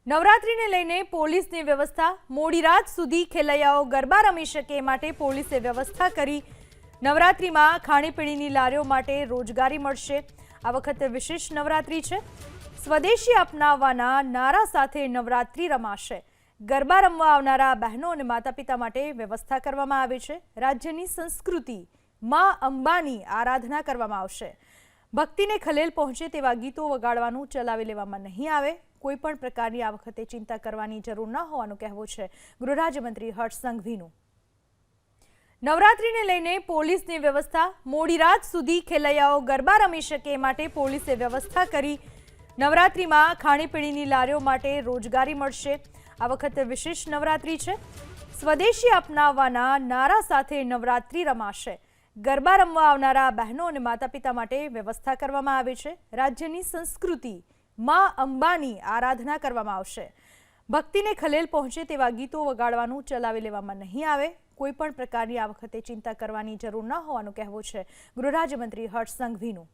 નવરાત્રીને લઈને પોલીસની વ્યવસ્થા મોડી રાત સુધી ખેલૈયાઓ ગરબા રમી શકે માટે પોલીસે વ્યવસ્થા કરી। નવરાત્રીમાં ખાણીપીણીની લારીઓ માટે રોજગારી મળશે। આ વખતે વિશેષ નવરાત્રી છે। સ્વદેશી અપનાવવાના નારા સાથે નવરાત્રી રમાશે। ગરબા રમવા આવનારા બહેનો અને માતાપિતા માટે વ્યવસ્થા કરવામાં આવી છે। રાજ્યની સંસ્કૃતિ માં અંબાની આરાધના કરવામાં આવશે। ભક્તિને ખલેલ પહોંચે તેવા ગીતો વગાડવાનું ચલાવી લેવામાં નહીં આવે। કોઈ પણ પ્રકારની આ વખતે ચિંતા કરવાની જરૂર ન હોવાનું કહેવું છે ગૃહ રાજ્યમંત્રી હર્ષ સંઘવીનું। નવરાત્રીને લઈને પોલીસની વ્યવસ્થા મોડી રાત સુધી ખેલૈયાઓ ગરબા રમી શકે માટે પોલીસે વ્યવસ્થા કરી। નવરાત્રીમાં ખાણીપીણીની લારીઓ માટે રોજગારી મળશે। આ વખતે વિશેષ નવરાત્રી છે। સ્વદેશી અપનાવવાના નારા સાથે નવરાત્રી રમાશે। ગરબા રમવા આવનારા બહેનો અને માતાપિતા માટે વ્યવસ્થા કરવામાં આવી છે। રાજ્યની સંસ્કૃતિ માં અંબાની આરાધના કરવામાં આવશે। ભક્તિને ખલેલ પહોંચે તેવા ગીતો વગાડવાનું ચલાવી લેવામાં નહીં આવે। કોઈ પણ પ્રકારની આ વખતે ચિંતા કરવાની જરૂર ન હોવાનું કહેવું છે ગૃહ રાજ્યમંત્રી હર્ષ સંઘવીનું।